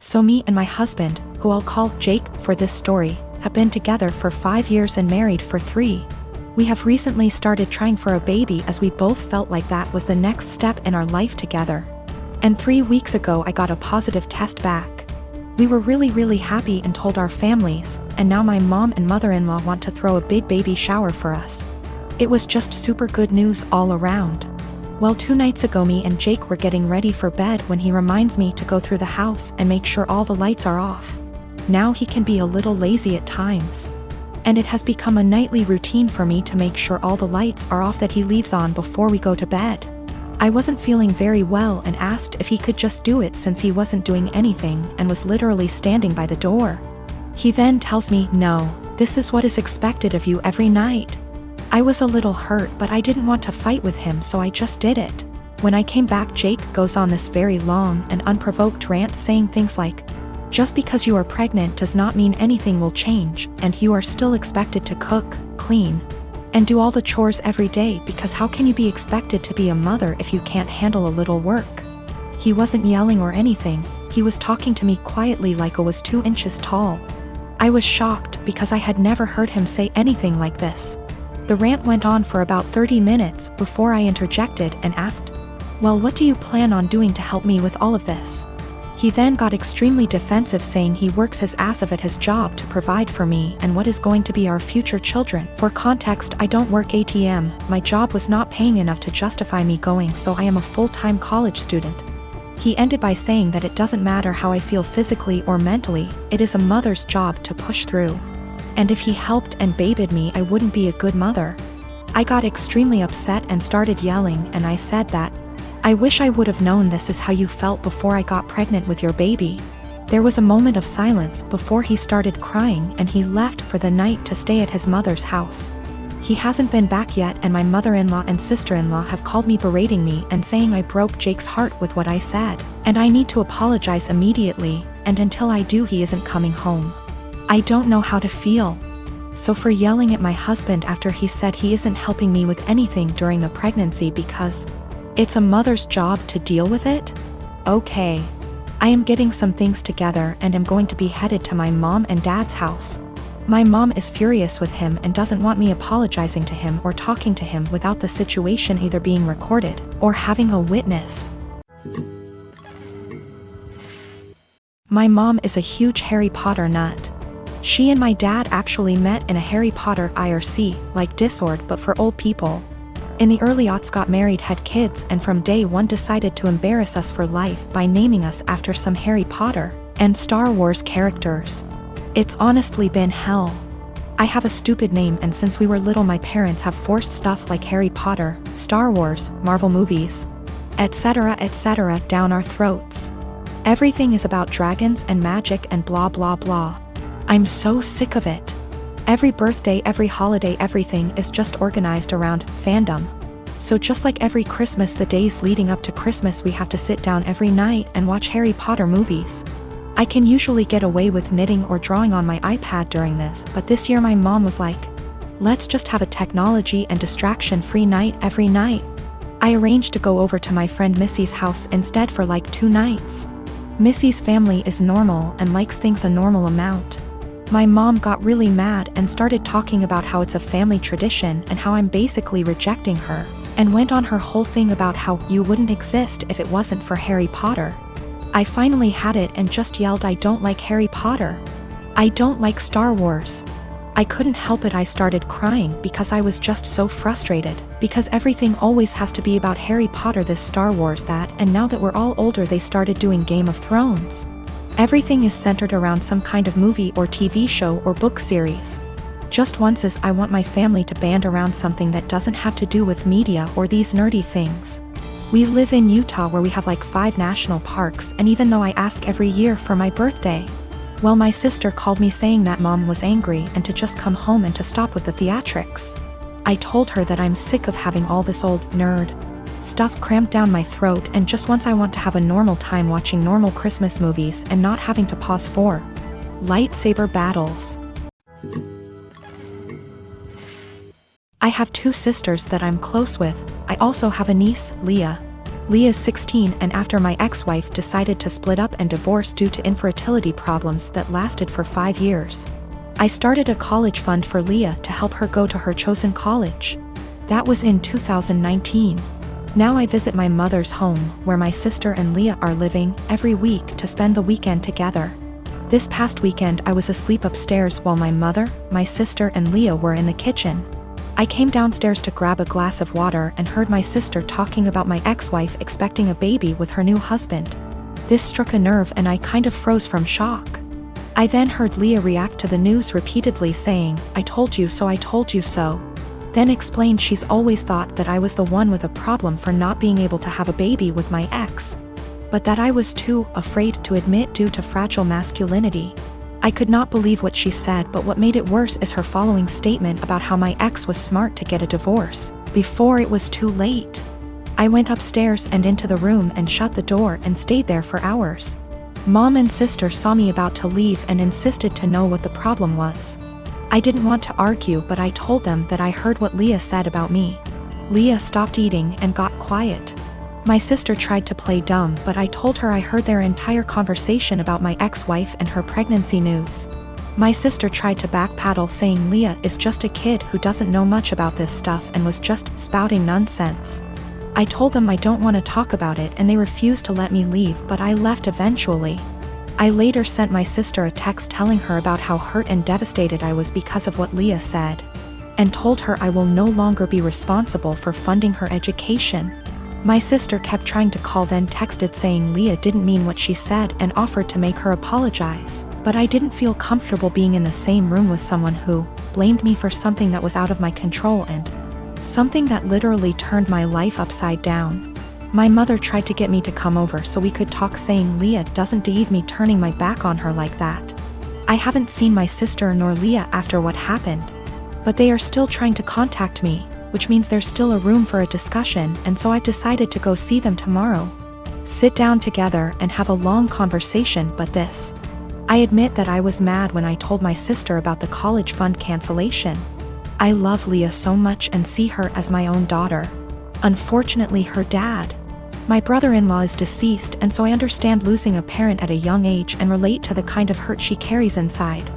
So me and my husband, who I'll call Jake for this story, have been together for 5 years and married for 3. We have recently started trying for a baby as we both felt like that was the next step in our life together. And 3 weeks ago I got a positive test back. We were really happy and told our families, and now my mom and mother-in-law want to throw a big baby shower for us. It was just super good news all around. Well, 2 nights ago me and Jake were getting ready for bed when he reminds me to go through the house and make sure all the lights are off. Now he can be a little lazy at times. And it has become a nightly routine for me to make sure all the lights are off that he leaves on before we go to bed. I wasn't feeling very well and asked if he could just do it since he wasn't doing anything and was literally standing by the door. He then tells me, "No, this is what is expected of you every night." I was a little hurt, but I didn't want to fight with him, so I just did it. When I came back, Jake goes on this very long and unprovoked rant saying things like, "Just because you are pregnant does not mean anything will change, and you are still expected to cook, clean, and do all the chores every day because how can you be expected to be a mother if you can't handle a little work?" He wasn't yelling or anything, he was talking to me quietly like I was 2 inches tall. I was shocked because I had never heard him say anything like this. The rant went on for about 30 minutes before I interjected and asked, "Well, what do you plan on doing to help me with all of this?" He then got extremely defensive, saying he works his ass off at his job to provide for me and what is going to be our future children. For context, I don't work ATM, my job was not paying enough to justify me going, so I am a full-time college student. He ended by saying that it doesn't matter how I feel physically or mentally, it is a mother's job to push through. And if he helped and babied me, I wouldn't be a good mother. I got extremely upset and started yelling, and I said that, "I wish I would have known this is how you felt before I got pregnant with your baby." There was a moment of silence before he started crying and he left for the night to stay at his mother's house. He hasn't been back yet, and my mother-in-law and sister-in-law have called me berating me and saying I broke Jake's heart with what I said, and I need to apologize immediately, and until I do he isn't coming home. I don't know how to feel. So for yelling at my husband after he said he isn't helping me with anything during the pregnancy because it's a mother's job to deal with it? Okay. I am getting some things together and am going to be headed to my mom and dad's house. My mom is furious with him and doesn't want me apologizing to him or talking to him without the situation either being recorded or having a witness. My mom is a huge Harry Potter nut. She and my dad actually met in a Harry Potter IRC, like Discord but for old people. In the early aughts got married, had kids, and from day one decided to embarrass us for life by naming us after some Harry Potter and Star Wars characters. It's honestly been hell. I have a stupid name, and since we were little my parents have forced stuff like Harry Potter, Star Wars, Marvel movies, etc. down our throats. Everything is about dragons and magic and blah blah blah. I'm so sick of it. Every birthday, every holiday, everything is just organized around fandom. So just like every Christmas, the days leading up to Christmas we have to sit down every night and watch Harry Potter movies. I can usually get away with knitting or drawing on my iPad during this, but this year my mom was like, "Let's just have a technology and distraction-free night every night." I arranged to go over to my friend Missy's house instead for like 2 nights. Missy's family is normal and likes things a normal amount. My mom got really mad and started talking about how it's a family tradition and how I'm basically rejecting her, and went on her whole thing about how you wouldn't exist if it wasn't for Harry Potter. I finally had it and just yelled, "I don't like Harry Potter. I don't like Star Wars." I couldn't help it, I started crying because I was just so frustrated, because everything always has to be about Harry Potter, this, Star Wars, that, and now that we're all older they started doing Game of Thrones. Everything is centered around some kind of movie or TV show or book series. Just once is I want my family to band around something that doesn't have to do with media or these nerdy things. We live in Utah where we have like 5 national parks, and even though I ask every year for my birthday, well, my sister called me saying that mom was angry and to just come home and to stop with the theatrics. I told her that I'm sick of having all this old nerd stuff cramped down my throat, and just once I want to have a normal time watching normal Christmas movies and not having to pause for lightsaber battles. I have 2 sisters that I'm close with. I also have a niece, Leah. Leah's 16 and after my ex-wife decided to split up and divorce due to infertility problems that lasted for 5 years. I started a college fund for Leah to help her go to her chosen college. That was in 2019. Now I visit my mother's home, where my sister and Leah are living, every week to spend the weekend together. This past weekend I was asleep upstairs while my mother, my sister and Leah were in the kitchen. I came downstairs to grab a glass of water and heard my sister talking about my ex-wife expecting a baby with her new husband. This struck a nerve and I kind of froze from shock. I then heard Leah react to the news repeatedly saying, "I told you so, I told you so." Then explained she's always thought that I was the one with a problem for not being able to have a baby with my ex, but that I was too afraid to admit due to fragile masculinity. I could not believe what she said, but what made it worse is her following statement about how my ex was smart to get a divorce before it was too late. I went upstairs and into the room and shut the door and stayed there for hours. Mom and sister saw me about to leave and insisted to know what the problem was. I didn't want to argue, but I told them that I heard what Leah said about me. Leah stopped eating and got quiet. My sister tried to play dumb, but I told her I heard their entire conversation about my ex-wife and her pregnancy news. My sister tried to backpedal, saying Leah is just a kid who doesn't know much about this stuff and was just spouting nonsense. I told them I don't want to talk about it and they refused to let me leave, but I left eventually. I later sent my sister a text telling her about how hurt and devastated I was because of what Leah said, and told her I will no longer be responsible for funding her education. My sister kept trying to call, then texted saying Leah didn't mean what she said and offered to make her apologize, but I didn't feel comfortable being in the same room with someone who blamed me for something that was out of my control and something that literally turned my life upside down. My mother tried to get me to come over so we could talk, saying Leah doesn't deserve me turning my back on her like that. I haven't seen my sister nor Leah after what happened, but they are still trying to contact me, which means there's still a room for a discussion, and so I decided to go see them tomorrow. Sit down together and have a long conversation. But this, I admit that I was mad when I told my sister about the college fund cancellation. I love Leah so much and see her as my own daughter. Unfortunately, her dad, my brother-in-law, is deceased, and so I understand losing a parent at a young age and relate to the kind of hurt she carries inside.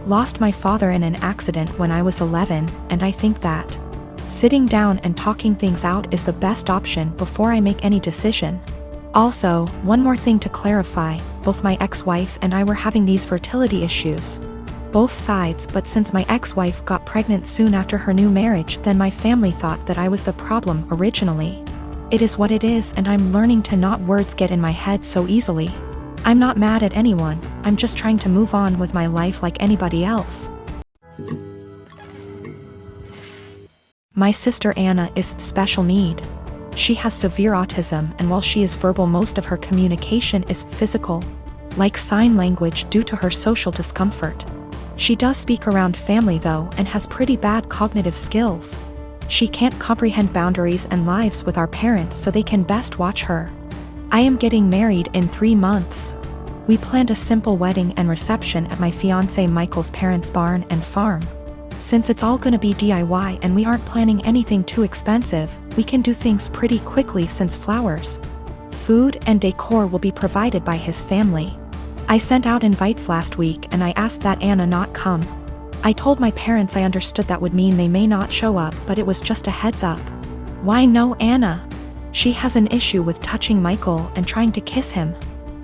Lost my father in an accident when I was 11, and I think that sitting down and talking things out is the best option before I make any decision. Also, one more thing to clarify, both my ex-wife and I were having these fertility issues. Both sides, but since my ex-wife got pregnant soon after her new marriage, then my family thought that I was the problem originally. It is what it is, and I'm learning to not words get in my head so easily. I'm not mad at anyone, I'm just trying to move on with my life like anybody else. My sister Anna is special need. She has severe autism, and while she is verbal, most of her communication is physical, like sign language, due to her social discomfort. She does speak around family though, and has pretty bad cognitive skills. She can't comprehend boundaries and lives with our parents, so they can best watch her. I am getting married in 3 months. We planned a simple wedding and reception at my fiancé Michael's parents' barn and farm. Since it's all gonna be DIY and we aren't planning anything too expensive, we can do things pretty quickly since flowers, food and decor will be provided by his family. I sent out invites last week and I asked that Anna not come. I told my parents I understood that would mean they may not show up, but it was just a heads up. Why no Anna? She has an issue with touching Michael and trying to kiss him.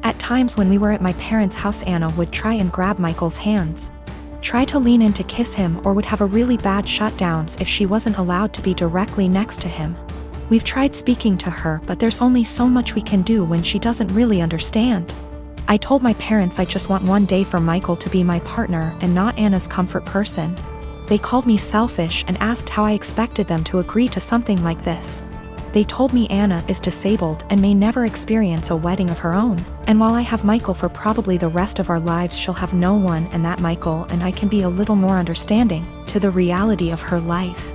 At times when we were at my parents' house, Anna would try and grab Michael's hands, try to lean in to kiss him, or would have a really bad shutdowns if she wasn't allowed to be directly next to him. We've tried speaking to her, but there's only so much we can do when she doesn't really understand. I told my parents I just want one day for Michael to be my partner and not Anna's comfort person. They called me selfish and asked how I expected them to agree to something like this. They told me Anna is disabled and may never experience a wedding of her own, and while I have Michael for probably the rest of our lives, she'll have no one, and that Michael and I can be a little more understanding to the reality of her life.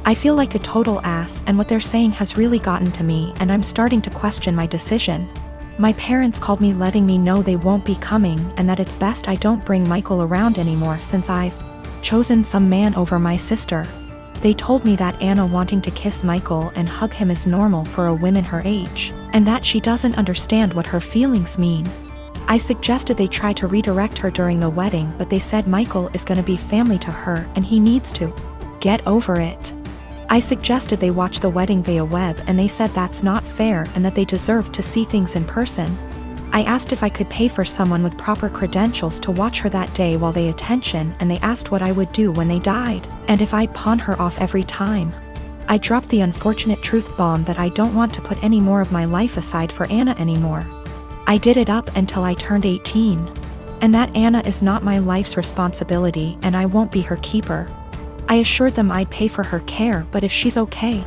I feel like a total ass, and what they're saying has really gotten to me, and I'm starting to question my decision. My parents called me letting me know they won't be coming and that it's best I don't bring Michael around anymore since I've chosen some man over my sister. They told me that Anna wanting to kiss Michael and hug him is normal for a woman her age. and that she doesn't understand what her feelings mean. I suggested they try to redirect her during the wedding, but they said Michael is going to be family to her and he needs to get over it. I suggested they watch the wedding via web, and they said that's not fair and that they deserve to see things in person. I asked if I could pay for someone with proper credentials to watch her that day while they attention, and they asked what I would do when they died, and if I'd pawn her off every time. I dropped the unfortunate truth bomb that I don't want to put any more of my life aside for Anna anymore. I did it up until I turned 18. And that Anna is not my life's responsibility and I won't be her keeper. I assured them I'd pay for her care, but if she's okay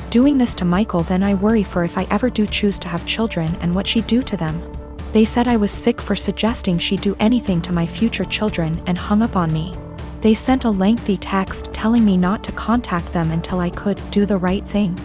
doing this to Michael, then I worry for if I ever do choose to have children and what she'd do to them. They said I was sick for suggesting she'd do anything to my future children and hung up on me. They sent a lengthy text telling me not to contact them until I could do the right thing.